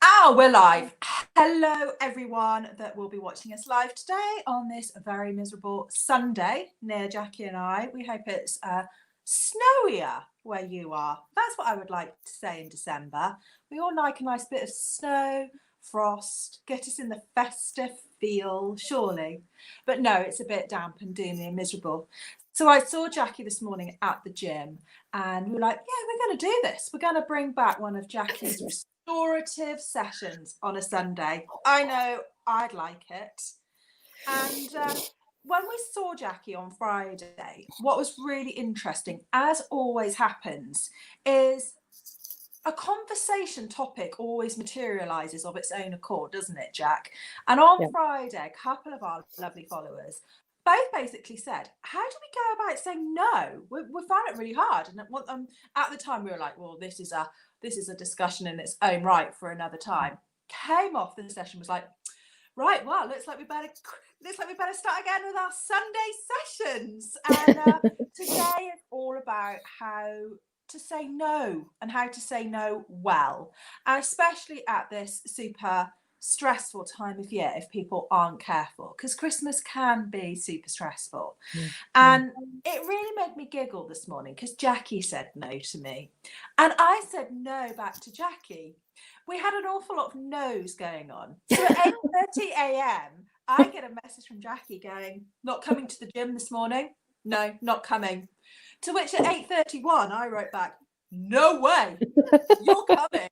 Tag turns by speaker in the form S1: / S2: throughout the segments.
S1: Oh, we're live. Hello, everyone that will be watching us live today on this very miserable Sunday near Jackie and I. We hope it's snowier where you are. That's what I would like to say in December. We all like a nice bit of snow, frost, get us in the festive feel, surely. But no, it's a bit damp and doomy and miserable. So I saw Jackie this morning at the gym and we were like, yeah, we're going to do this. We're going to bring back one of Jackie's restorative sessions on a Sunday. I know I'd like it. And when we saw Jackie on Friday, what was really interesting, as always happens, is a conversation topic always materializes of its own accord, doesn't it, Jack? And on Friday, a couple of our lovely followers both basically said, how do we go about saying no? We found it really hard. And at the time we were like, well, this is a discussion in its own right for another time. Came off the session, was like, right, well, looks like we better start again with our Sunday sessions. And today is all about how to say no and how to say no well, and especially at this super stressful time of year if people aren't careful, because Christmas can be super stressful. And it really made me giggle this morning because Jackie said no to me and I said no back to Jackie. We had an awful lot of no's going on. So at 8:30 a.m. I get a message from Jackie going, not coming to the gym this morning? No, not coming. To which at 8:31 I wrote back, no way, you're coming.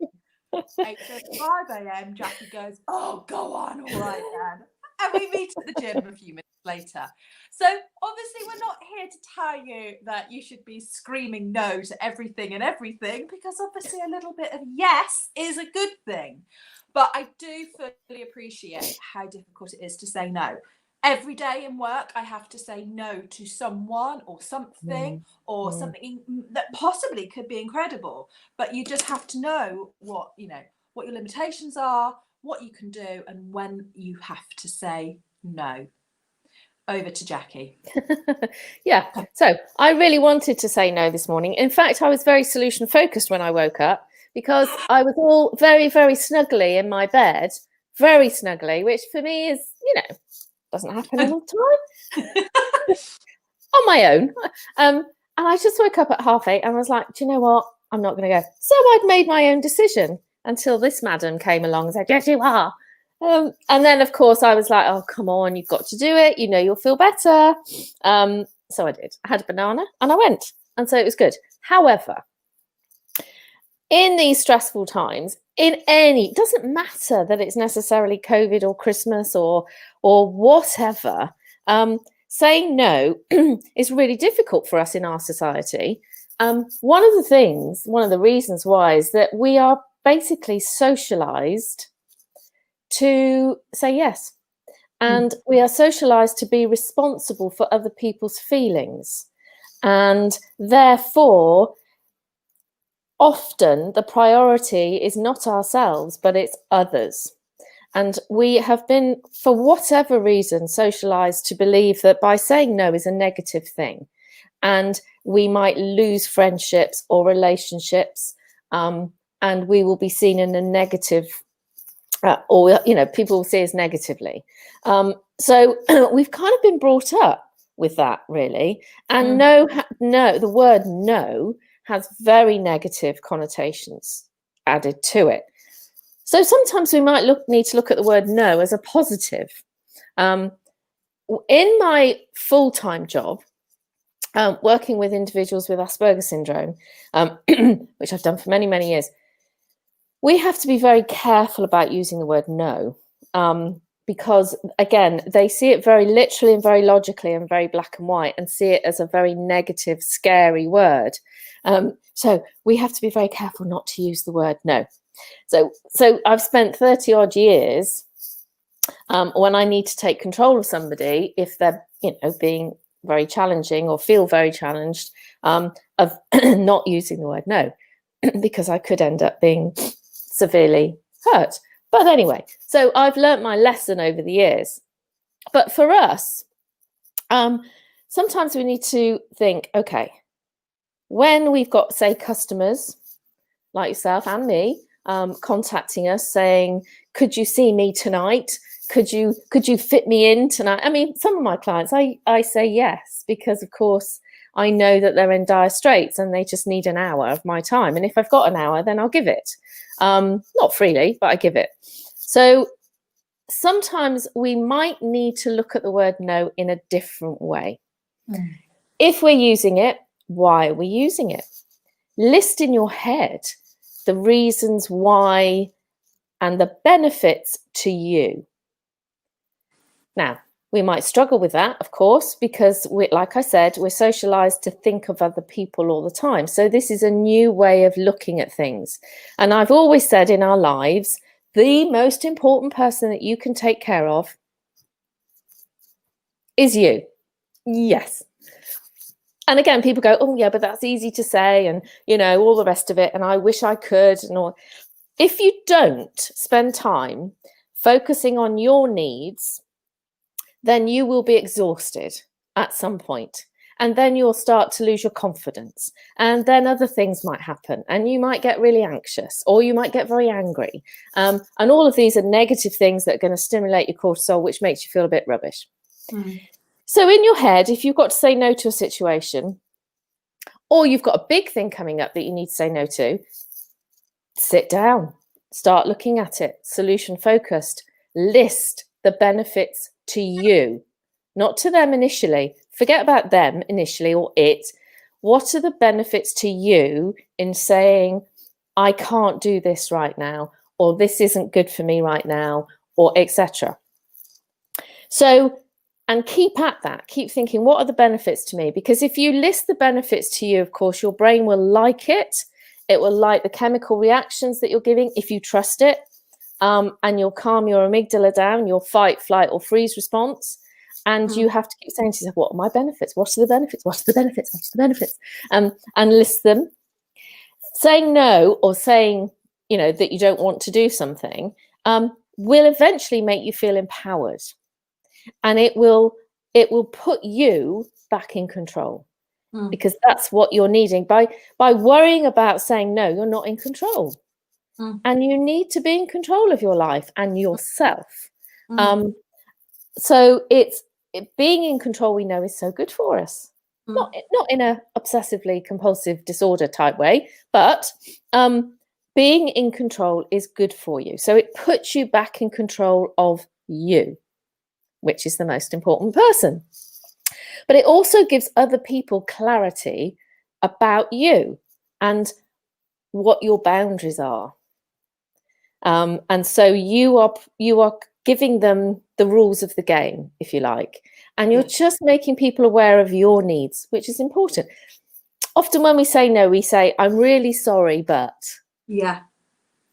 S1: 8:35 a.m. Jackie goes, oh, go on, all right then. And we meet at the gym a few minutes later. So obviously we're not here to tell you that you should be screaming no to everything and everything, because obviously a little bit of yes is a good thing. But I do fully appreciate how difficult it is to say no. Every day in work, I have to say no to someone or something or something that possibly could be incredible. But you just have to know what your limitations are, what you can do, and when you have to say no. Over to Jackie.
S2: Yeah, so I really wanted to say no this morning. In fact, I was very solution focused when I woke up because I was all very, very snugly in my bed, very snugly, which for me is, doesn't happen all the time on my own. And I just woke up at 8:30 and I was like, do you know what? I'm not going to go. So I'd made my own decision until this madam came along and said, yes, you are. And then, of course, I was like, oh, come on, you've got to do it. You'll feel better. So I did. I had a banana and I went. And so it was good. However, in these stressful times, it doesn't matter that it's necessarily COVID or Christmas or whatever, saying no is really difficult for us in our society. One of the reasons why is that we are basically socialized to say yes. And we are socialized to be responsible for other people's feelings. And therefore, often the priority is not ourselves, but it's others. And we have been, for whatever reason, socialized to believe that by saying no is a negative thing. And we might lose friendships or relationships, and we will be seen in a negative, or people will see us negatively. So we've kind of been brought up with that, really. And no, the word no has very negative connotations added to it. So sometimes we might need to look at the word no as a positive. In my full-time job, working with individuals with Asperger's syndrome, which I've done for many, many years, we have to be very careful about using the word no, because, again, they see it very literally and very logically and very black and white and see it as a very negative, scary word. So we have to be very careful not to use the word no. So I've spent 30 odd years when I need to take control of somebody, if they're, being very challenging or feel very challenged, of not using the word no, because I could end up being severely hurt. But anyway, so I've learnt my lesson over the years. But for us, sometimes we need to think, okay, when we've got, say, customers like yourself and me, contacting us saying, could you see me tonight? Could you fit me in tonight? I mean, some of my clients, I say yes, because of course I know that they're in dire straits and they just need an hour of my time. And if I've got an hour, then I'll give it. Not freely, but I give it. So sometimes we might need to look at the word no in a different way. If we're using it, why are we using it? List in your head the reasons why and the benefits to you. Now, we might struggle with that, of course, because like I said, we're socialized to think of other people all the time. So this is a new way of looking at things. And I've always said in our lives, the most important person that you can take care of is you. Yes. And again, people go, oh yeah, but that's easy to say, and all the rest of it, and I wish I could, and all. If you don't spend time focusing on your needs, then you will be exhausted at some point, and then you'll start to lose your confidence, and then other things might happen, and you might get really anxious, or you might get very angry, and all of these are negative things that are going to stimulate your cortisol, which makes you feel a bit rubbish. So in your head, if you've got to say no to a situation, or you've got a big thing coming up that you need to say no to, sit down, start looking at it, solution focused, list the benefits to you, not to them initially. Forget about them initially or it. What are the benefits to you in saying, I can't do this right now, or this isn't good for me right now, or etc. So, and keep at that, keep thinking, what are the benefits to me? Because if you list the benefits to you, of course, your brain will like it. It will like the chemical reactions that you're giving if you trust it. And you'll calm your amygdala down, your fight, flight, or freeze response. And you have to keep saying to yourself, what are my benefits? What are the benefits? What are the benefits? What are the benefits? And list them. Saying no, or saying, that you don't want to do something, will eventually make you feel empowered. And it will put you back in control, because that's what you're needing. By worrying about saying no, you're not in control. And you need to be in control of your life and yourself. So being in control, we know, is so good for us. Not in a obsessively compulsive disorder type way, but being in control is good for you. So it puts you back in control of you, which is the most important person. But it also gives other people clarity about you and what your boundaries are. And so you are giving them the rules of the game, if you like, and you're just making people aware of your needs, which is important. Often when we say no, we say, I'm really sorry, but.
S1: Yeah.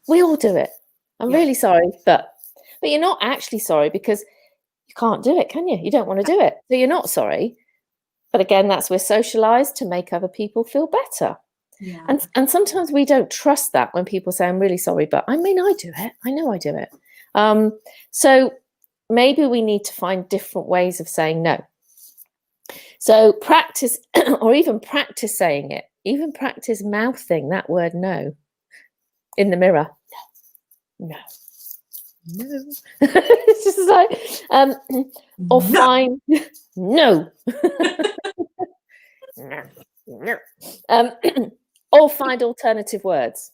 S2: We all do it. I'm really sorry, but you're not actually sorry, because you can't do it, can you? You don't want to do it. So you're not sorry. But again, we're socialized to make other people feel better. Yeah. And sometimes we don't trust that when people say, I'm really sorry, but I mean, I do it. I know I do it. So maybe we need to find different ways of saying no. So practice, or even practice saying it, even practice mouthing that word no in the mirror. No. It's just like, or find no. Or find alternative words.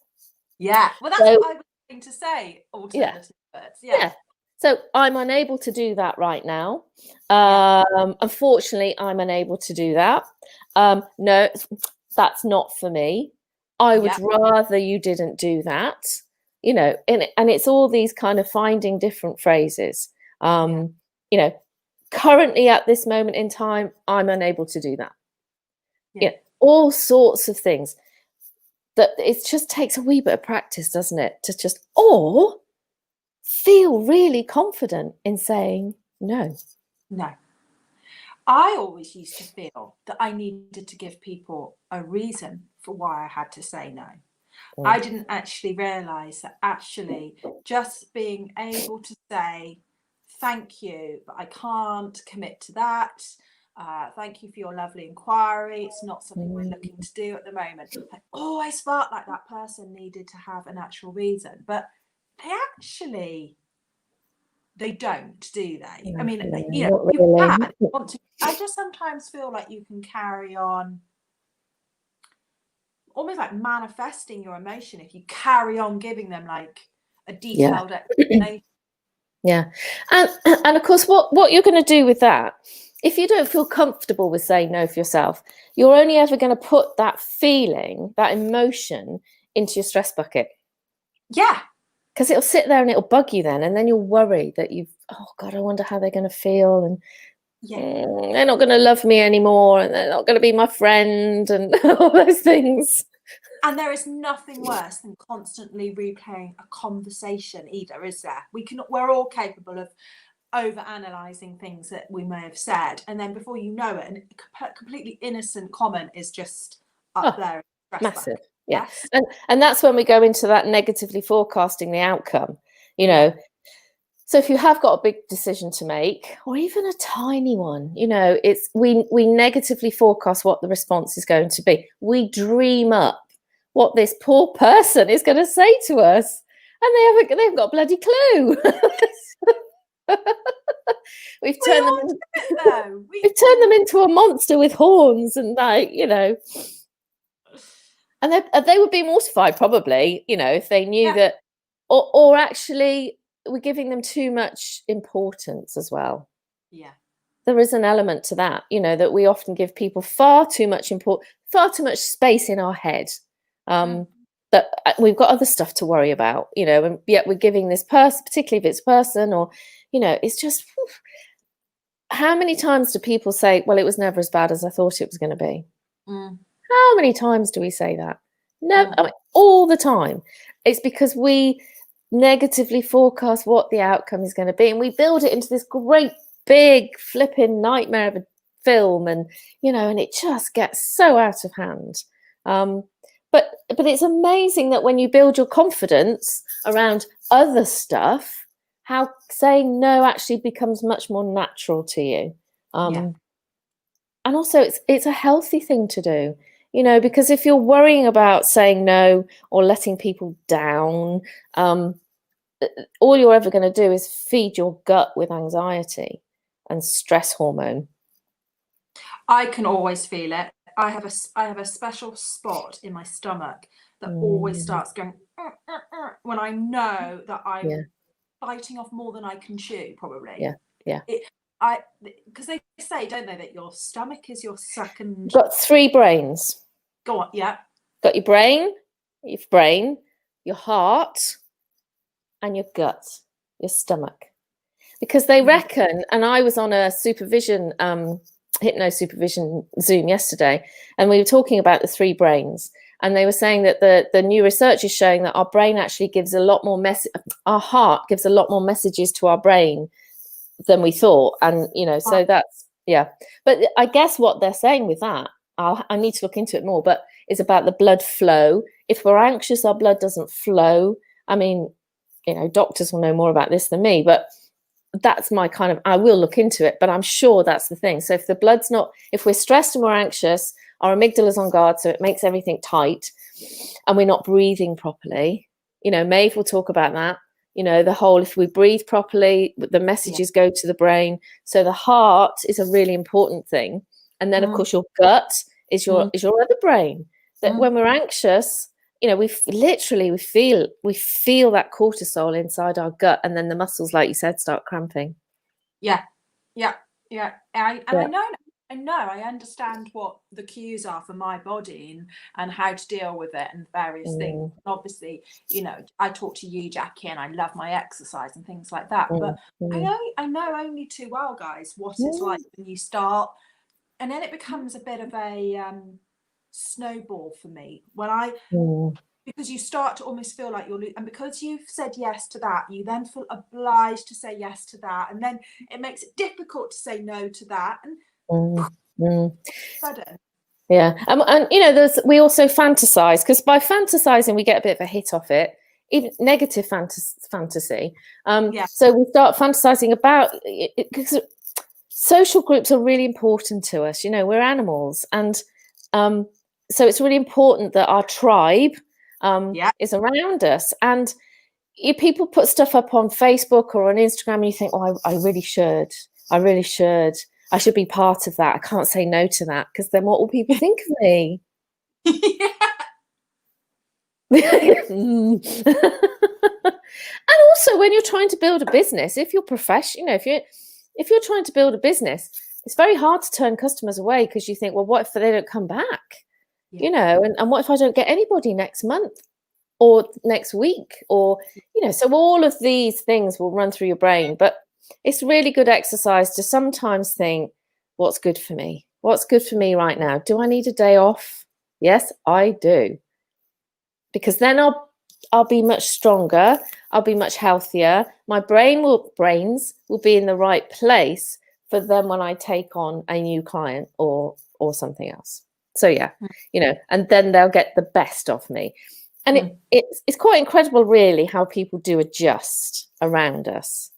S1: Yeah, well, that's what I was going to say. Alternative words. Yeah.
S2: So I'm unable to do that right now. Unfortunately, I'm unable to do that. No, that's not for me. I would rather you didn't do that. And it's all these kind of finding different phrases. Currently at this moment in time, I'm unable to do that. Yeah, all sorts of things. That it just takes a wee bit of practice, doesn't it? To just, or feel really confident in saying no.
S1: No. I always used to feel that I needed to give people a reason for why I had to say no. I didn't actually realize that actually just being able to say, thank you, but I can't commit to that. Thank you for your lovely inquiry. It's not something we're looking to do at the moment. I always felt like that person needed to have an actual reason, but they don't, do they? I mean, you know, you can want to. I just sometimes feel like you can carry on almost like manifesting your emotion if you carry on giving them like a detailed explanation.
S2: Yeah. And of course, what you're going to do with that, if you don't feel comfortable with saying no for yourself, you're only ever going to put that feeling, that emotion into your stress bucket.
S1: Yeah.
S2: Because it'll sit there and it'll bug you then. And then you'll worry that oh God, I wonder how they're going to feel. And they're not going to love me anymore. And they're not going to be my friend and all those things.
S1: And there is nothing worse than constantly replaying a conversation either, is there? We're all capable of over-analysing things that we may have said. And then before you know it, a completely innocent comment is just up there.
S2: Massive. Yeah. And that's when we go into that negatively forecasting the outcome, you know. So if you have got a big decision to make, or even a tiny one, you know, we negatively forecast what the response is going to be. We dream up what this poor person is going to say to us, and they've got a bloody clue. We've turned them into a monster with horns, and like, you know. And they would be mortified probably, you know, if they knew that, or actually we're giving them too much importance as well.
S1: Yeah.
S2: There is an element to that, you know, that we often give people far too much space in our head. That we've got other stuff to worry about, you know, and yet we're giving this person, particularly if it's a person, or, you know, it's just, how many times do people say, well, it was never as bad as I thought it was going to be? How many times do we say that? No, I mean, all the time. It's because we negatively forecast what the outcome is going to be, and we build it into this great big flipping nightmare of a film, and, you know, and it just gets so out of hand. But it's amazing that when you build your confidence around other stuff, how saying no actually becomes much more natural to you. And also it's a healthy thing to do, you know, because if you're worrying about saying no or letting people down, all you're ever going to do is feed your gut with anxiety and stress hormone.
S1: I can always feel it. I have a special spot in my stomach that always starts going when I know that I'm biting off more than I can chew, probably. Because they say, don't they, that your stomach is your second.
S2: You've got 3 brains.
S1: Go on. Yeah.
S2: Got your brain, your heart, and your gut, your stomach. Because they reckon, and I was on a hypno supervision Zoom yesterday, and we were talking about the 3 brains, and they were saying that the new research is showing that our brain actually gives a lot more our heart gives a lot more messages to our brain than we thought. And, you know, so that's, but I guess what they're saying with that, I need to look into it more, but it's about the blood flow. If we're anxious, our blood doesn't flow. I mean, you know, doctors will know more about this than me, but that's my kind of, I will look into it, but I'm sure that's the thing. So if we're stressed and we're anxious, our amygdala's on guard, so it makes everything tight, and we're not breathing properly. You know, Maeve will talk about that. You know, the whole, if we breathe properly, the messages go to the brain. So the heart is a really important thing. And then, of course, your gut is your other brain. That when we're anxious, you know, we feel that cortisol inside our gut, and then the muscles, like you said, start cramping.
S1: I understand what the cues are for my body and how to deal with it and various things. And obviously, you know, I talk to you, Jackie, and I love my exercise and things like that. But I know only too well, guys, what it's like when you start, and then it becomes a bit of a snowball for me when because you start to almost feel like and because you've said yes to that, you then feel obliged to say yes to that, and then it makes it difficult to say no to that, and sudden.
S2: And you know, we also fantasize, because by fantasizing we get a bit of a hit off it, even negative fantasy. So we start fantasizing about it, because social groups are really important to us. We're animals, and so it's really important that our tribe is around us. And people put stuff up on Facebook or on Instagram, and you think, oh, I really should. I should be part of that. I can't say no to that, because then what will people think of me? And also, when you're trying to build a business, if you're professional, if you're trying to build a business, it's very hard to turn customers away, because you think, well, what if they don't come back? And what if I don't get anybody next month or next week? Or so all of these things will run through your brain. But it's really good exercise to sometimes think, what's good for me? What's good for me right now? Do I need a day off? Yes, I do. Because then I'll be much stronger. I'll be much healthier. My brains will be in the right place for them when I take on a new client or something else. So and then they'll get the best of me. And it's quite incredible, really, how people do adjust around us,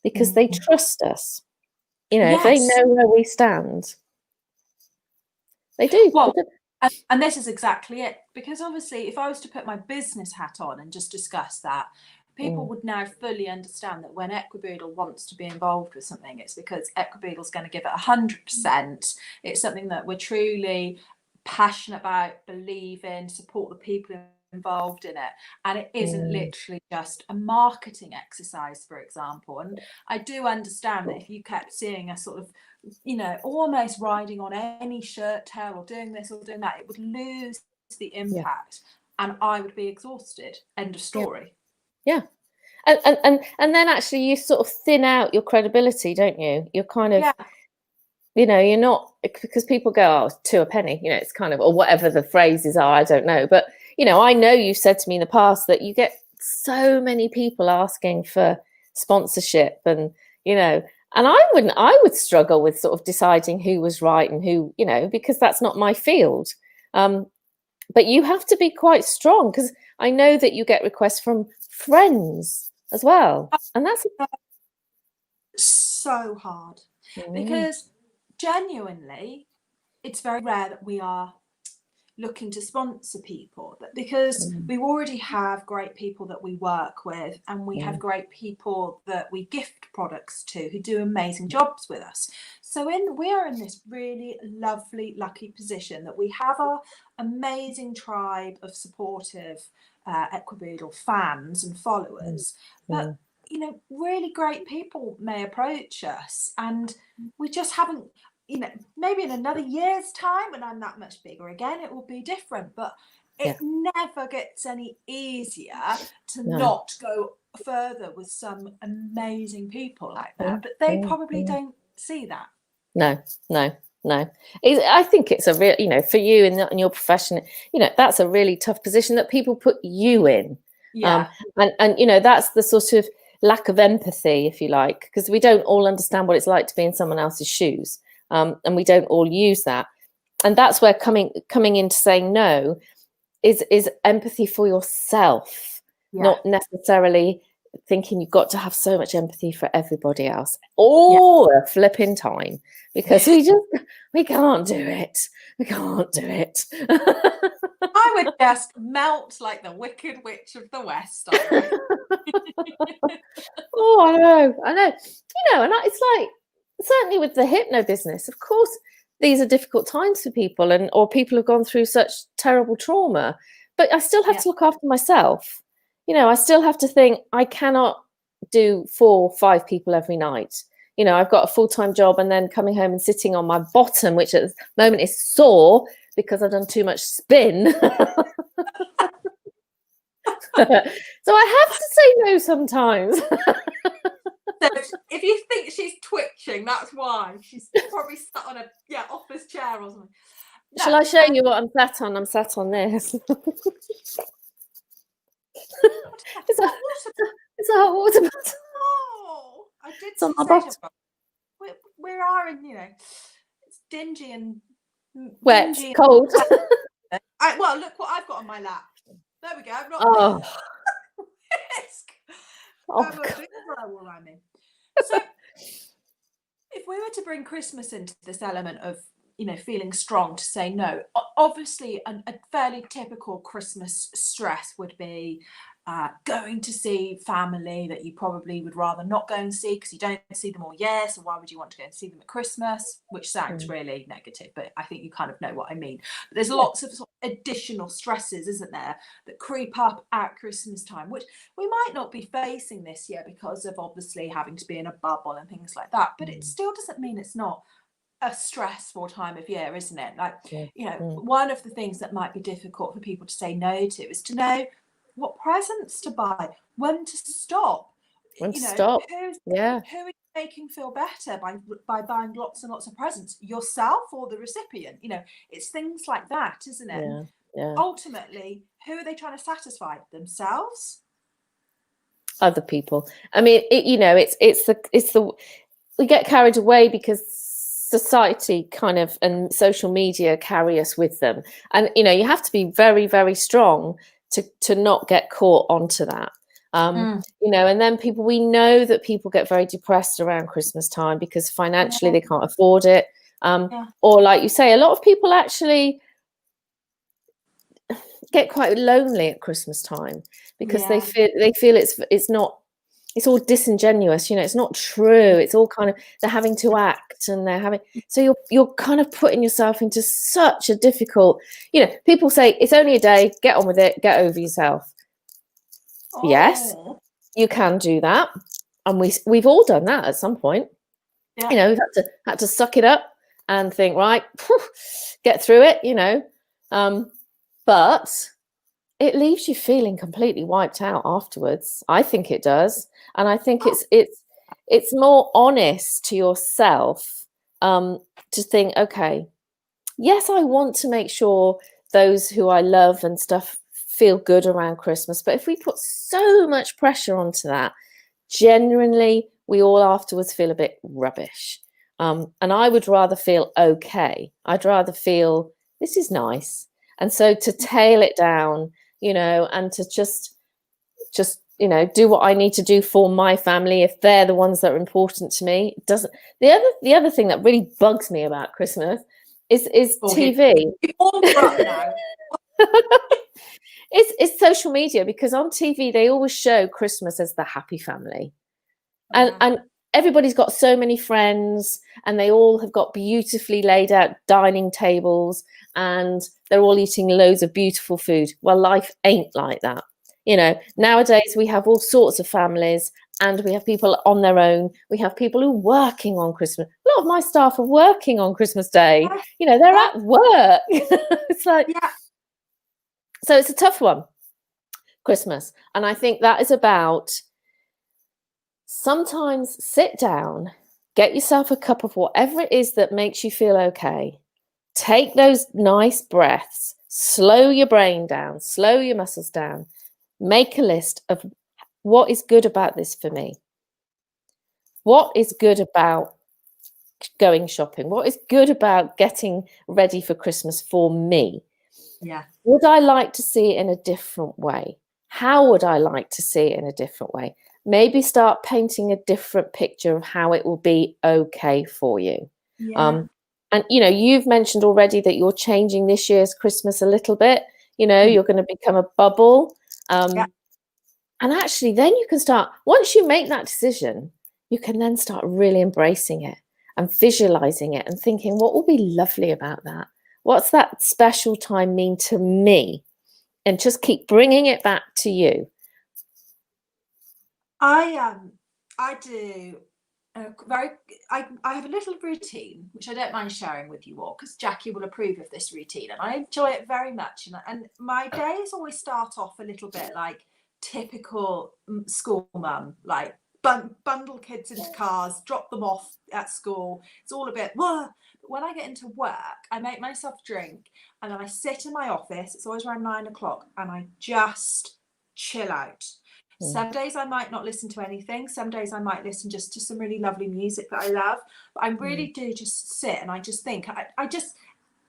S2: because they trust us. If they know where we stand, they do.
S1: Well, and this is exactly it, because obviously, if I was to put my business hat on and just discuss that, people would now fully understand that when Equiboodle wants to be involved with something, it's because Equiboodle's going to give it 100%. It's something that we're truly passionate about, believe in, support the people involved in it, and it isn't literally just a marketing exercise, for example. And I do understand that if you kept seeing a sort of almost riding on any shirt tail or doing this or doing that, it would lose the impact, and I would be exhausted. End of story.
S2: And then actually you sort of thin out your credibility, don't you? You're kind of you're not, because people go, oh, to a penny, it's kind of, or whatever the phrases are, I don't know. But I know you said to me in the past that you get so many people asking for sponsorship, and and I would struggle with sort of deciding who was right and who, because that's not my field. But you have to be quite strong, because I know that you get requests from friends as well, and that's
S1: so hard, because genuinely, it's very rare that we are looking to sponsor people, because we already have great people that we work with, and we have great people that we gift products to who do amazing jobs with us. So we are in this really lovely, lucky position that we have our amazing tribe of supportive Equiboodle fans and followers. But really great people may approach us, and we just haven't, maybe in another year's time, when I'm that much bigger again, it will be different. But it never gets any easier to not go further with some amazing people like that. But they probably don't see that.
S2: No. I think it's a real, for you in your profession, that's a really tough position that people put you in. And that's the sort of lack of empathy, if you like, because we don't all understand what it's like to be in someone else's shoes. And we don't all use that. And that's where coming into saying no is empathy for yourself, not necessarily thinking you've got to have so much empathy for everybody else all the flipping time, because we can't do it. We can't do it.
S1: I would just melt like the Wicked Witch of the West.
S2: Oh, I know. And it's like, certainly with the hypno business, of course, these are difficult times for people, or people have gone through such terrible trauma. But I still have to look after myself. I still have to think, I cannot do 4 or 5 people every night. I've got a full-time job, and then coming home and sitting on my bottom, which at the moment is sore because I've done too much spin. So I have to say no sometimes.
S1: So if you think she's twitching, that's why. She's probably sat on a office chair or something. No,
S2: shall I show you what I'm sat on? I'm sat on this. It's a hot water bottle.
S1: Oh, I did
S2: it's on my
S1: say
S2: bottom.
S1: We are in, it's dingy and
S2: wet,
S1: dingy
S2: cold.
S1: Well, look what I've got on my lap. There we go. I'm not
S2: Oh,
S1: So If we were to bring Christmas into this element of, feeling strong to say no, obviously a fairly typical Christmas stress would be going to see family that you probably would rather not go and see because you don't see them all year. So why would you want to go and see them at Christmas? Which sounds really negative, but I think you kind of know what I mean. But there's lots of sort of additional stresses, isn't there, that creep up at Christmas time, which we might not be facing this year because of obviously having to be in a bubble and things like that. But it still doesn't mean it's not a stressful time of year, isn't it? Like, one of the things that might be difficult for people to say no to is to know what presents to buy, when to stop.
S2: When to stop.
S1: Who are you making feel better by buying lots and lots of presents? Yourself or the recipient? It's things like that, isn't it?
S2: Yeah.
S1: Ultimately, who are they trying to satisfy? Themselves?
S2: Other people. I mean, it's the we get carried away because society kind of and social media carry us with them, and you have to be very, very strong to not get caught onto that. And then we know that people get very depressed around Christmas time because financially they can't afford it, or like you say, a lot of people actually get quite lonely at Christmas time because they feel it's all disingenuous, it's not true. It's all kind of, they're having to act and so you're kind of putting yourself into such a difficult, people say it's only a day, get on with it, get over yourself. Yes, you can do that. And we've all done that at some point. We've had to suck it up and think, right, get through it, but it leaves you feeling completely wiped out afterwards. I think it does. And I think it's more honest to yourself to think, okay, yes, I want to make sure those who I love and stuff feel good around Christmas. But if we put so much pressure onto that, genuinely, we all afterwards feel a bit rubbish. And I would rather feel okay. I'd rather feel this is nice. And so to tail it down, and to just do what I need to do for my family if they're the ones that are important to me. It doesn't. The other thing that really bugs me about Christmas is TV. It's social media, because on TV they always show Christmas as the happy family, and everybody's got so many friends, and they all have got beautifully laid out dining tables, and they're all eating loads of beautiful food. Well, life ain't like that. Nowadays we have all sorts of families, and we have people on their own. We have people who are working on Christmas. A lot of my staff are working on Christmas Day. They're at work. It's like, so it's a tough one, Christmas. And I think that is about sometimes sit down, get yourself a cup of whatever it is that makes you feel okay. Take those nice breaths, slow your brain down, slow your muscles down. Make a list of what is good about this for me. What is good about going shopping? What is good about getting ready for Christmas for me?
S1: Yeah.
S2: Would I like to see it in a different way? How would I like to see it in a different way? Maybe start painting a different picture of how it will be okay for you.
S1: Yeah.
S2: And, you've mentioned already that you're changing this year's Christmas a little bit. You're going to become a bubble. And actually, then you can start, once you make that decision, you can then start really embracing it and visualizing it and thinking, what will be lovely about that? What's that special time mean to me? And just keep bringing it back to you.
S1: I do I have a little routine which I don't mind sharing with you all, because Jackie will approve of this routine, and I enjoy it very much. And my days always start off a little bit like typical school mum, like bundle kids into cars, drop them off at school. It's all a bit, whoa. But when I get into work, I make myself a drink, and then I sit in my office. It's always around 9 o'clock, and I just chill out. Some days I might not listen to anything. Some days I might listen just to some really lovely music that I love. But I really do just sit and I just think.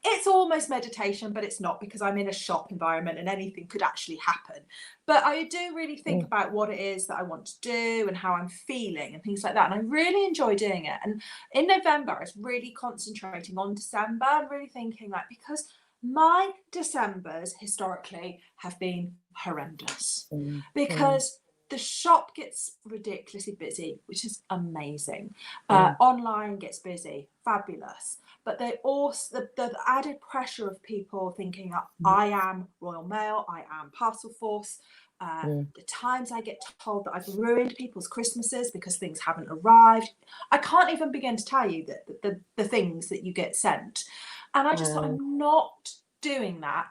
S1: it's almost meditation, but it's not, because I'm in a shop environment and anything could actually happen. But I do really think about what it is that I want to do and how I'm feeling and things like that. And I really enjoy doing it. And in November, I was really concentrating on December and really thinking, like, because my Decembers historically have been horrendous because the shop gets ridiculously busy, which is amazing. Online gets busy, fabulous. But they also, the added pressure of people thinking, I am Royal Mail, I am Parcel Force. The times I get told that I've ruined people's Christmases because things haven't arrived. I can't even begin to tell you that the things that you get sent. And I just thought, I'm not doing that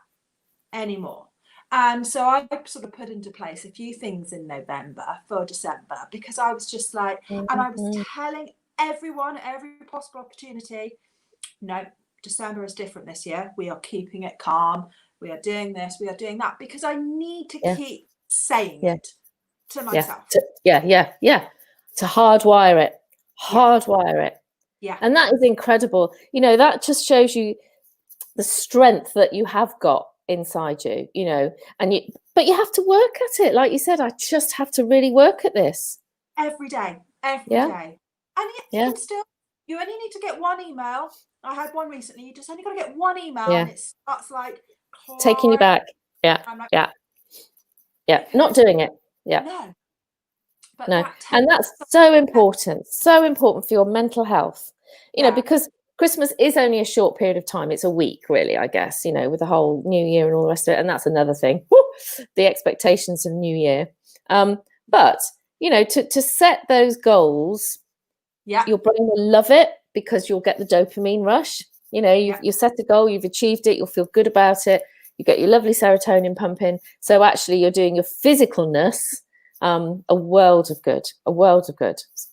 S1: anymore. And so I sort of put into place a few things in November for December, because I was just like, and I was telling everyone, every possible opportunity, no, December is different this year. We are keeping it calm. We are doing this, we are doing that, because I need to keep saying it to myself.
S2: To hardwire it. It.
S1: Yeah.
S2: And that is incredible. You know, that just shows you the strength that you have got inside you, you know, but you have to work at it. Like you said, I just have to really work at this.
S1: Every day. And you can still, you only need to get one email. I had one recently. You just only got to get one email and it starts like
S2: taking you back. Not doing it.
S1: No. But
S2: no. And that's so important for your mental health, you know, because Christmas is only a short period of time. It's a week, really, I guess, you know, with the whole New Year and all the rest of it. And that's another thing, the expectations of New Year. But, you know, to set those goals, your brain will love it, because you'll get the dopamine rush. You know, you set a goal, you've achieved it, you'll feel good about it. You get your lovely serotonin pumping. So actually you're doing your physicalness a world of good.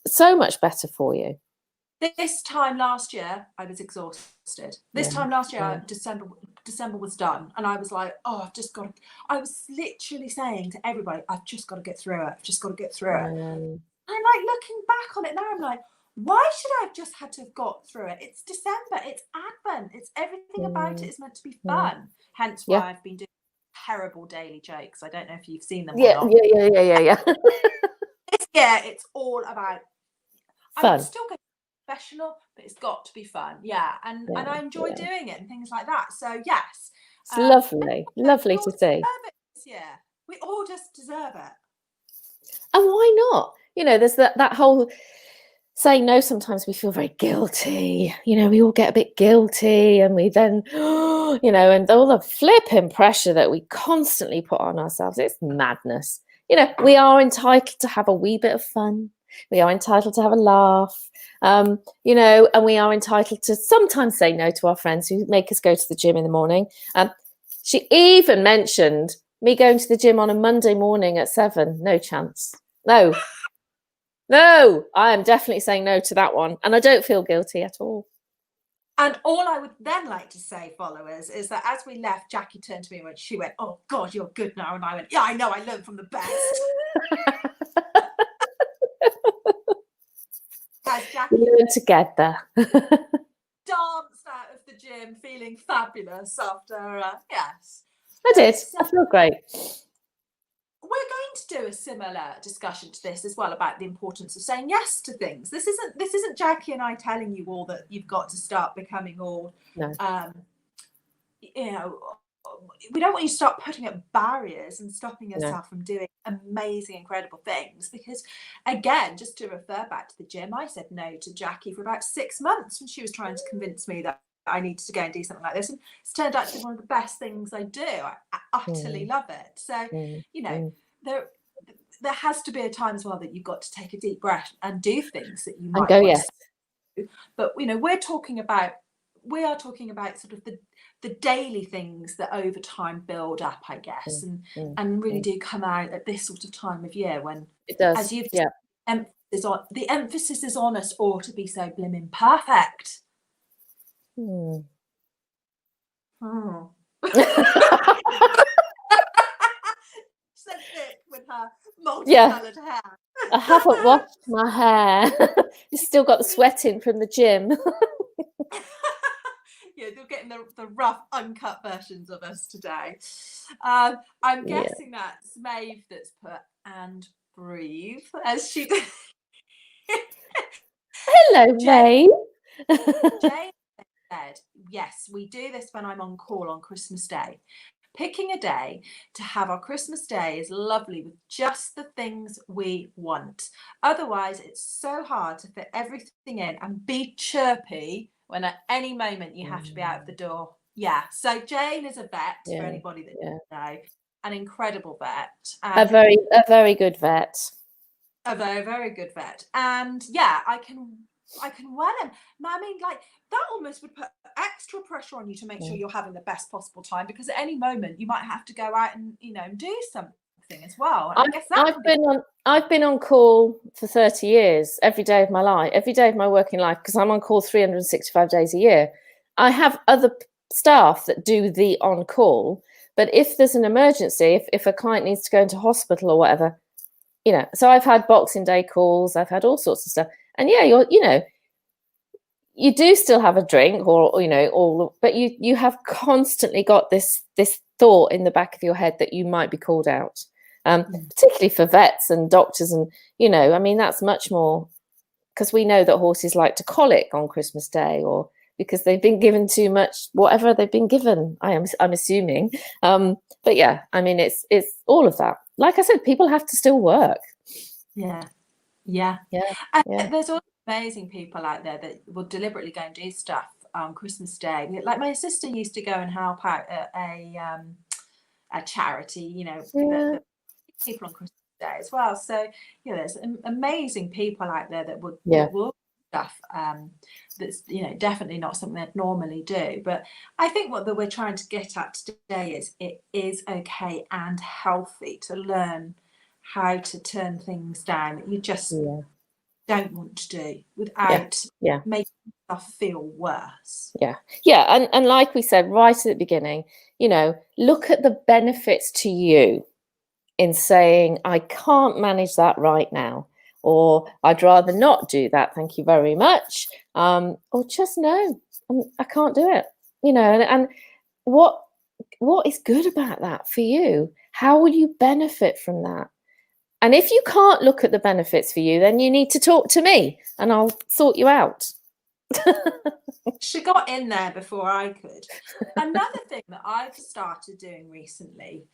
S2: So much better for you.
S1: This time last year, I was exhausted. This time last year, December was done. And I was like, I was literally saying to everybody, I've just got to get through it. And like looking back on it now, I'm like, why should I have just had to have got through it? It's December, it's Advent, it's everything about it is meant to be fun. Hence why I've been doing terrible daily jokes. I don't know if you've seen them or not. This year, it's all about fun. I'm still going to be professional, but it's got to be fun. And I enjoy doing it and things like that. So yes.
S2: It's lovely to see.
S1: We all just deserve it.
S2: And why not? You know, there's that whole saying no. Sometimes we feel very guilty. You know, we all get a bit guilty, and we then, you know, and all the flipping pressure that we constantly put on ourselves. It's madness. You know, we are entitled to have a wee bit of fun. We are entitled to have a laugh. You know, and we are entitled to sometimes say no to our friends who make us go to the gym in the morning. She even mentioned me going to the gym on a Monday morning at 7. No chance. No, I am definitely saying no to that one. And I don't feel guilty at all.
S1: And all I would then like to say, followers, is that as we left, Jackie turned to me and she went, "Oh God, you're good now." And I went, "Yeah, I know, I learned from the best." As Jackie
S2: learn together.
S1: Danced out of the gym feeling fabulous after, yes.
S2: I did. I feel great.
S1: We're going to do a similar discussion to this as well, about the importance of saying yes to things. This isn't Jackie and I telling you all that you've got to start becoming all, you know, we don't want you to start putting up barriers and stopping yourself from doing amazing, incredible things. Because again, just to refer back to the gym, I said no to Jackie for about 6 months when she was trying to convince me that I needed to go and do something like this, and it's turned out to be one of the best things I do. I utterly love it. So you know, there has to be a time as well that you've got to take a deep breath and do things that you might
S2: go
S1: want to do. But you know, we are talking about sort of the daily things that over time build up, I guess, and really do come out at this sort of time of year when
S2: it does.
S1: As you've the emphasis is on us all to be so blimmin' perfect. So thick with her multicolored hair.
S2: I haven't washed my hair. You've still got the sweat in from the gym.
S1: you're getting the rough, uncut versions of us today. I'm guessing that's Maeve that's put "and breathe" as she.
S2: Hello, May.
S1: Jane said, "Yes, we do this when I'm on call on Christmas Day. Picking a day to have our Christmas Day is lovely with just the things we want. Otherwise, it's so hard to fit everything in and be chirpy when at any moment you have to be out of the door." Yeah. So Jane is a vet, for anybody that doesn't know, an incredible vet.
S2: A very good vet.
S1: A very, very good vet. And yeah, I can well, I mean, like, that almost would put extra pressure on you to make sure you're having the best possible time, because at any moment you might have to go out and, you know, do something as well. And I guess
S2: I've been on call for 30 years, every day of my life, every day of my working life, because I'm on call 365 days a year. I have other staff that do the on call, but if there's an emergency, if a client needs to go into hospital or whatever, you know, so I've had Boxing Day calls, I've had all sorts of stuff. And yeah, you do still have a drink, or you know, but you have constantly got this thought in the back of your head that you might be called out, particularly for vets and doctors, and you know, I mean, that's much more because we know that horses like to colic on Christmas Day, or because they've been given too much, whatever they've been given. I'm assuming, but yeah, I mean, it's all of that. Like I said, people have to still work.
S1: Yeah. There's all amazing people out there that will deliberately go and do stuff on Christmas Day. Like my sister used to go and help out at a charity, you know, the people on Christmas Day as well. So yeah, there's amazing people out there that will do stuff that's, you know, definitely not something they'd normally do. But I think what we're trying to get at today is it is okay and healthy to learn how to turn things down that you just don't want to do without making yourself feel worse.
S2: And like we said right at the beginning, you know, look at the benefits to you in saying, I can't manage that right now, or I'd rather not do that, thank you very much, or just no, I can't do it, you know. And what is good about that for you? How will you benefit from that? And if you can't look at the benefits for you, then you need to talk to me and I'll sort you out.
S1: She got in there before I could. Another thing that I've started doing recently,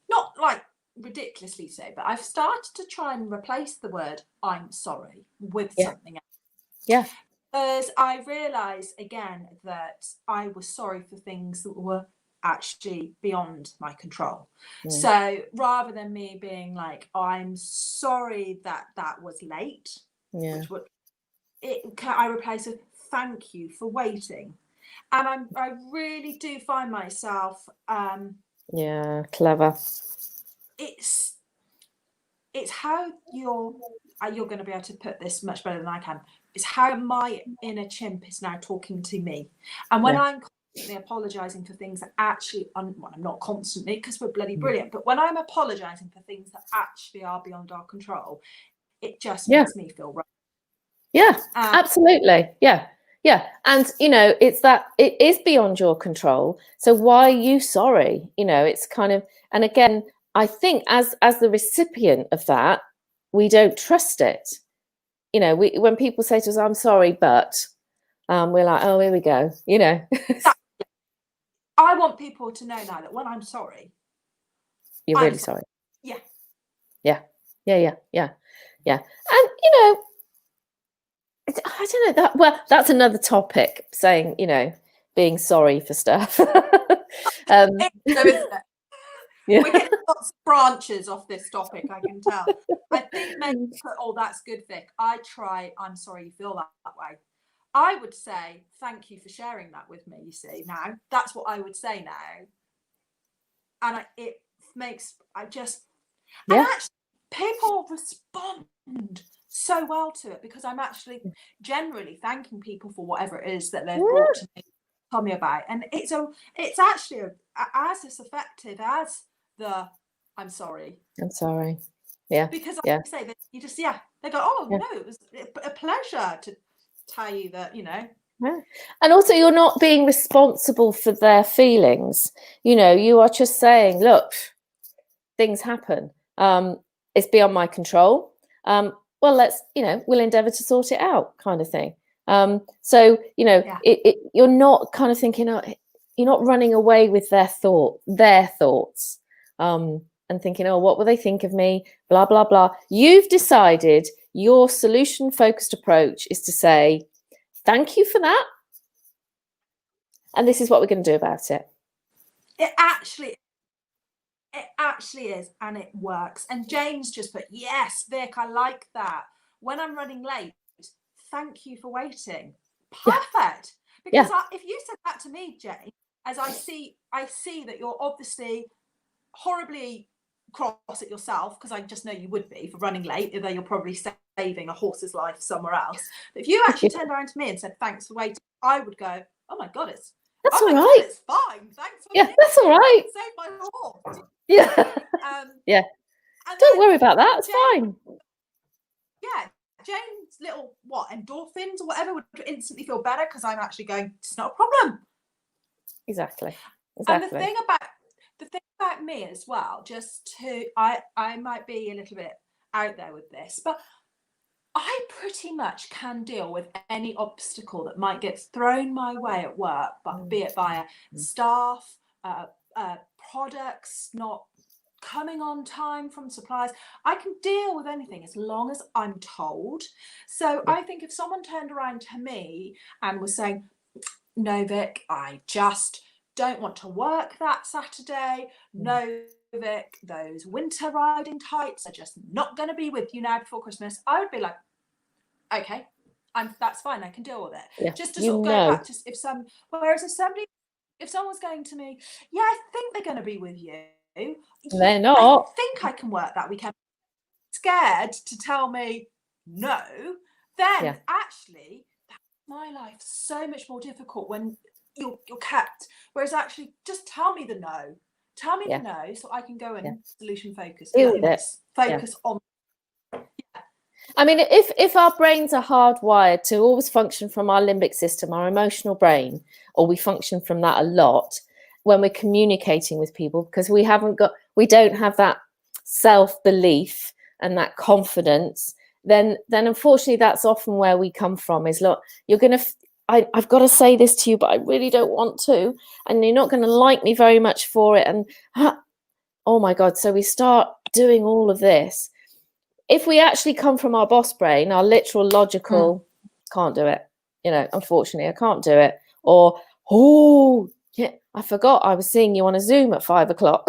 S1: not like ridiculously so, but I've started to try and replace the word "I'm sorry" with something else.
S2: Yeah.
S1: Because I realised again that I was sorry for things that were actually beyond my control. So rather than me being like, "I'm sorry that was late," which would I replace with "thank you for waiting." And I really do find myself
S2: clever.
S1: It's how you're going to be able to put this much better than I can. It's how my inner chimp is now talking to me. And when I'm constantly apologizing for things that actually, I'm not constantly because we're bloody brilliant, but when I'm apologizing for things that actually are beyond our control, it just makes me feel right.
S2: Yeah, absolutely. Yeah. And, you know, it's that it is beyond your control. So why are you sorry? You know, it's kind of, and again, I think as the recipient of that, we don't trust it. You know, when people say to us, "I'm sorry, but," we're like, "Oh, here we go." You know.
S1: I want people to know now that when I'm sorry,
S2: you're really sorry.
S1: Yeah.
S2: And you know, I don't know that. Well, that's another topic. Saying, you know, being sorry for stuff.
S1: Isn't it? We're getting lots of branches off this topic, I can tell. I think maybe put, "Oh, that's good, Vic." I try, "I'm sorry you feel that way." I would say, "Thank you for sharing that with me." You see, now that's what I would say now, and it makes and actually people respond so well to it because I'm actually generally thanking people for whatever it is that they've brought to me, tell me about, and it's actually as effective as the "I'm sorry."
S2: I'm sorry. Yeah.
S1: Because like I say, you just they go, "Oh no, it was a pleasure to tell you that, you know."
S2: Yeah. And also, you're not being responsible for their feelings. You are just saying, look, things happen. It's beyond my control. Well, we'll endeavour to sort it out, kind of thing. So,
S1: Yeah.
S2: you're not kind of thinking, you're not running away with their thoughts, and thinking, oh, what will they think of me? Blah, blah, blah. You've decided your solution-focused approach is to say, thank you for that. And this is what we're going to do about it.
S1: It actually is, and it works. And James just put, yes, Vic, I like that. When I'm running late, thank you for waiting. Perfect. Because if you said that to me, James, as I see that you're obviously horribly cross at yourself, because I just know you would be for running late, although you're probably saving a horse's life somewhere else. But if you actually turned around to me and said, thanks for waiting, I would go, oh my God, it's
S2: all right.
S1: God, it's fine. Thanks for
S2: that's all right.
S1: Save my horse.
S2: Yeah. Don't worry about that. It's fine.
S1: Yeah. Jane's little endorphins or whatever would instantly feel better because I'm actually going, it's not a problem.
S2: Exactly.
S1: And the thing about me as well, I might be a little bit out there with this, but I pretty much can deal with any obstacle that might get thrown my way at work, but be it via staff, products not coming on time from suppliers. I can deal with anything as long as I'm told. So I think if someone turned around to me and was saying, no, Vic, I just don't want to work that Saturday. No, Vic, those winter riding tights are just not going to be with you now before Christmas. I would be like, okay, that's fine. I can deal with it.
S2: Yeah,
S1: just to sort of go back to whereas if someone's going to me, yeah, I think they're going to be with you.
S2: They're not.
S1: I think I can work that weekend. Scared to tell me no, then actually my life's so much more difficult when you're kept. Whereas actually, just tell me the no. Tell me the no, so I can go and solution focus. Focus on.
S2: I mean, if our brains are hardwired to always function from our limbic system, our emotional brain, or we function from that a lot when we're communicating with people, because we don't have that self-belief and that confidence, then unfortunately that's often where we come from is, look, I've got to say this to you, but I really don't want to, and you're not going to like me very much for it. And oh my God, so we start doing all of this. If we actually come from our boss brain, our literal logical, can't do it, unfortunately, I can't do it. Or, oh, yeah, I forgot I was seeing you on a Zoom at 5 o'clock.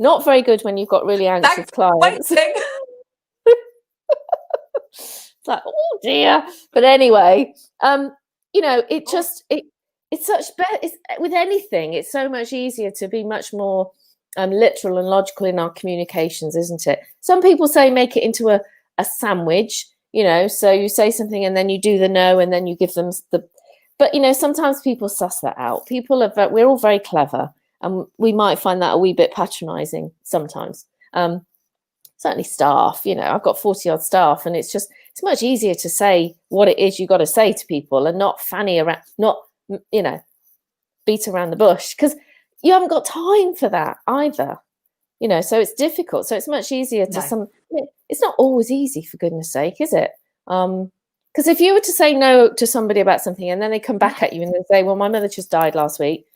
S2: Not very good when you've got really anxious clients. It's like, oh dear. But anyway, it's such better. With anything, it's so much easier to be much more literal and logical in our communications, isn't it? Some people say make it into a sandwich, so you say something and then you do the no and then you give them but sometimes people suss that out. We're all very clever, and we might find that a wee bit patronizing sometimes. Certainly staff, I've got 40 odd staff, and it's much easier to say what it is you got to say to people and not fanny around, not beat around the bush, because you haven't got time for that either, so it's difficult. So it's much easier to it's not always easy, for goodness sake, is it? Because if you were to say no to somebody about something and then they come back at you and they say, well, my mother just died last week,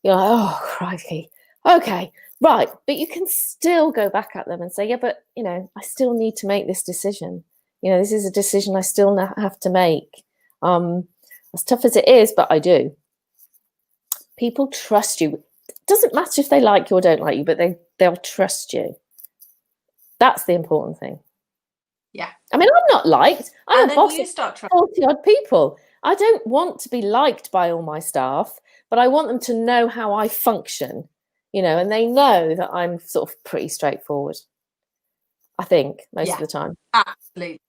S2: you're like, oh, crikey. Okay, right. But you can still go back at them and say, yeah, but, I still need to make this decision. This is a decision I still have to make. As tough as it is, but I do. People trust you. It doesn't matter if they like you or don't like you, but they'll trust you. That's the important thing.
S1: Yeah.
S2: I mean, I'm not liked. I'm a boss of 40 odd people. I don't want to be liked by all my staff, but I want them to know how I function, and they know that I'm sort of pretty straightforward, I think, most of the time.
S1: Absolutely.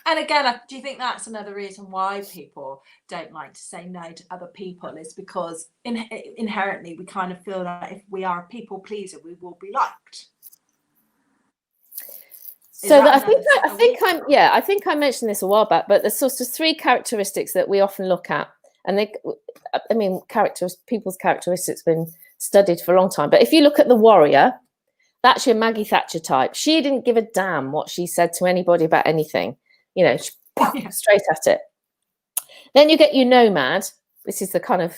S1: And again, do you think that's another reason why people don't like to say no to other people, is because inherently we kind of feel that if we are a people pleaser, we will be liked?
S2: So that I think I mentioned this a while back, but there's sort of 3 characteristics that we often look at, and people's characteristics have been studied for a long time. But if you look at the warrior, that's your Maggie Thatcher type. She didn't give a damn what she said to anybody about anything, straight at it. Then you get your nomad. This is the kind of,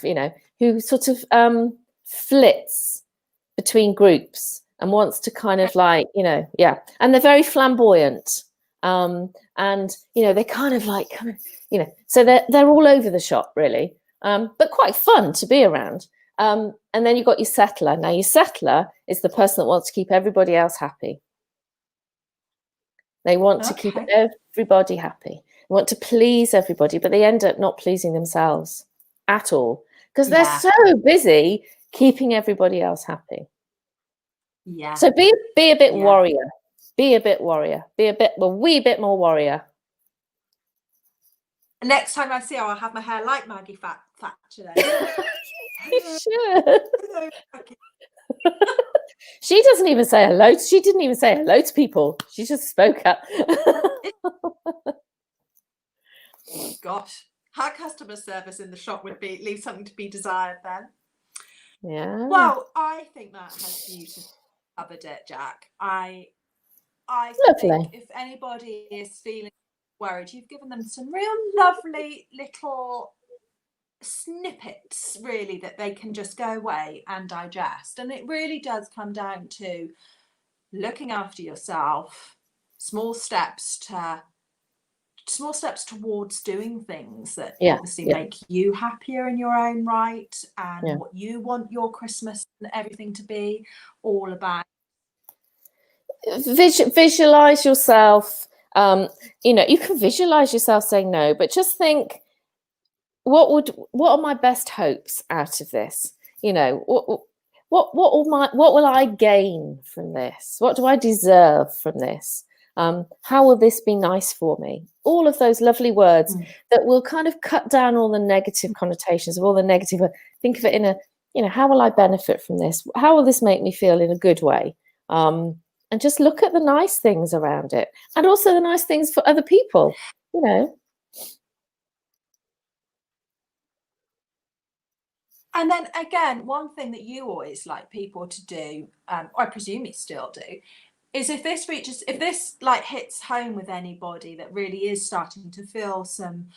S2: who sort of flits between groups and wants to kind of and they're very flamboyant. And, they kind of so they're all over the shop really, but quite fun to be around. And then you've got your settler. Now, your settler is the person that wants to keep everybody else happy. They want to keep everybody happy. They want to please everybody, but they end up not pleasing themselves at all because they're so busy keeping everybody else happy.
S1: Yeah.
S2: So be a bit warrior. Be a bit warrior. Be a wee bit more warrior.
S1: Next time I see her, I'll have my hair like Maggie Thatcher then.
S2: You should. She doesn't even say hello. She didn't even say hello to people. She just spoke up.
S1: Gosh, her customer service in the shop would leave something to be desired then.
S2: Yeah.
S1: Well, I think that has beautifully covered it, Jack. I think if anybody is feeling worried, you've given them some real lovely little snippets really that they can just go away and digest. And it really does come down to looking after yourself, small steps towards doing things that obviously make you happier in your own right, and what you want your Christmas and everything to be all about.
S2: Visualize yourself. You can visualize yourself saying no, but just think, what are my best hopes out of this? What will I gain from this? What do I deserve from this? How will this be nice for me? All of those lovely words that will kind of cut down all the negative connotations of all the negative. Think of it in a, how will I benefit from this? How will this make me feel in a good way? And just look at the nice things around it, and also the nice things for other people,
S1: And then again, one thing that you always like people to do, I presume you still do, is if this hits home with anybody that really is starting to feel some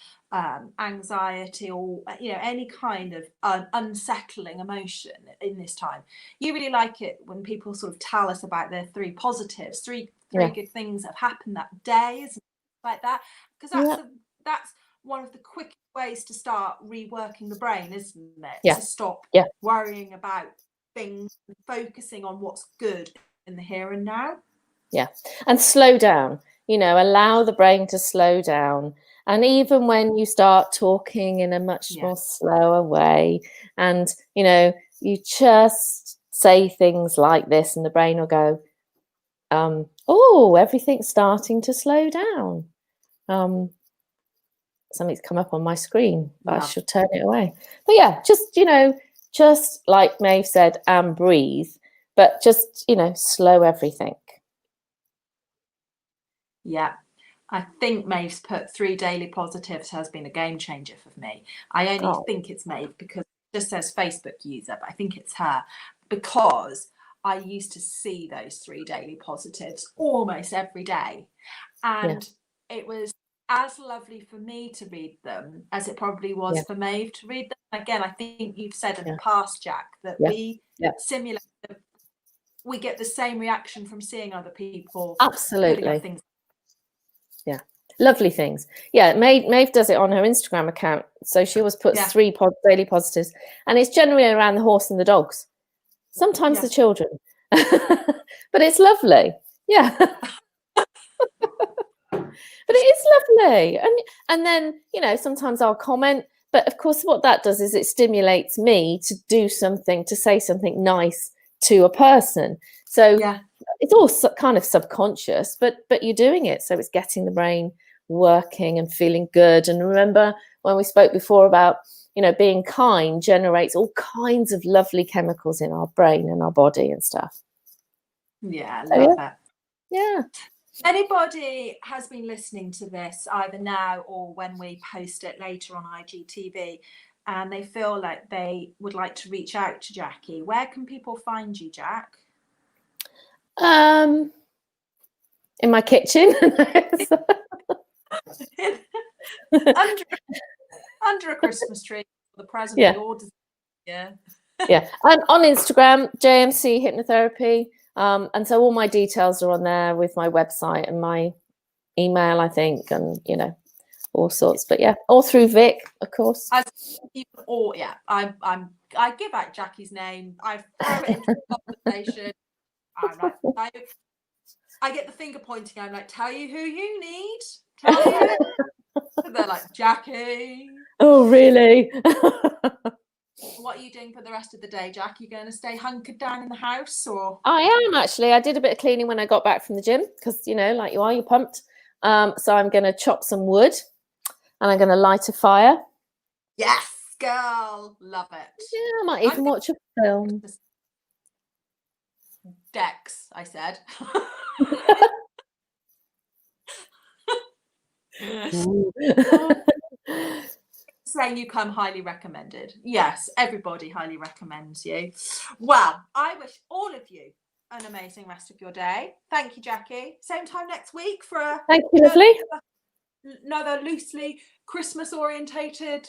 S1: anxiety or any kind of unsettling emotion in this time, you really like it when people sort of tell us about their 3 positives, three good things that have happened that day, like that, because that's one of the quick ways to start reworking the brain, isn't it? To stop worrying about things and focusing on what's good in the here and now.
S2: And slow down, allow the brain to slow down. And even when you start talking in a much more slower way, and you just say things like this, and the brain will go, everything's starting to slow down. Something's come up on my screen, but I should turn it away. But just like Maeve said, and breathe, but just slow everything.
S1: Yeah, I think Maeve's put 3 daily positives has been a game changer for me. I only think it's Maeve because it just says Facebook user, but I think it's her, because I used to see those 3 daily positives almost every day, and it was as lovely for me to read them as it probably was for Maeve to read them. Again, I think you've said in the past, Jack, that we simulate, we get the same reaction from seeing other people.
S2: Absolutely. Things. Lovely things. Maeve does it on her Instagram account. So she always puts 3 daily positives, and it's generally around the horse and the dogs, sometimes the children, but it's lovely. But it is lovely. And then sometimes I'll comment, but of course what that does is it stimulates me to do something, to say something nice to a person. So it's all kind of subconscious, but you're doing it, so it's getting the brain working and feeling good. And remember when we spoke before about being kind generates all kinds of lovely chemicals in our brain and our body and stuff.
S1: I love that. Anybody has been listening to this either now or when we post it later on IGTV, and they feel like they would like to reach out to Jackie, where can people find you, Jack?
S2: In my kitchen.
S1: under a Christmas tree, the present
S2: Yeah.
S1: we all deserve. Yeah.
S2: Yeah, and on Instagram, JMC Hypnotherapy. And so all my details are on there with my website and my email, I think, and all sorts. But yeah, all through Vik, of course.
S1: I give out Jackie's name. I throw it into a conversation. I'm like, I get the finger pointing. I'm like, tell you who you need. Tell you. And they're like, Jackie.
S2: Oh, really?
S1: What are you doing for the rest of the day, Jack? You going to stay hunkered down in the house, or?
S2: I am actually. I did a bit of cleaning when I got back from the gym because like you are, you're pumped. So I'm going to chop some wood, and I'm going to light a fire.
S1: Yes, girl, love it.
S2: Yeah, I might even watch a film.
S1: Dex, I said. Saying you come highly recommended. Yes, everybody highly recommends you. Well, I wish all of you an amazing rest of your day. Thank you, Jackie. Same time next week for
S2: Thank you, lovely.
S1: Another loosely Christmas orientated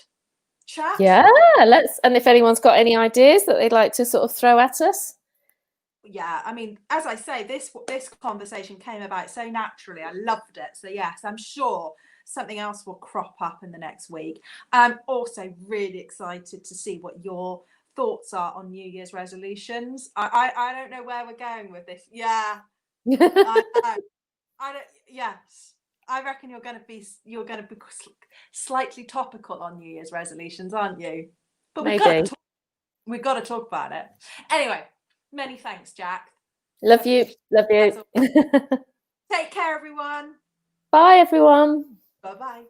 S1: chat.
S2: Yeah, and if anyone's got any ideas that they'd like to sort of throw at us.
S1: Yeah, I mean, as I say, this conversation came about so naturally. I loved it. So yes, I'm sure something else will crop up in the next week. I'm also really excited to see what your thoughts are on New Year's resolutions. I don't know where we're going with this. Yeah, I don't. Yes, I reckon you're going to be slightly topical on New Year's resolutions, aren't you? But we've got to talk about it anyway. Many thanks, Jack.
S2: Love you.
S1: Take care, everyone.
S2: Bye, everyone.
S1: Bye-bye.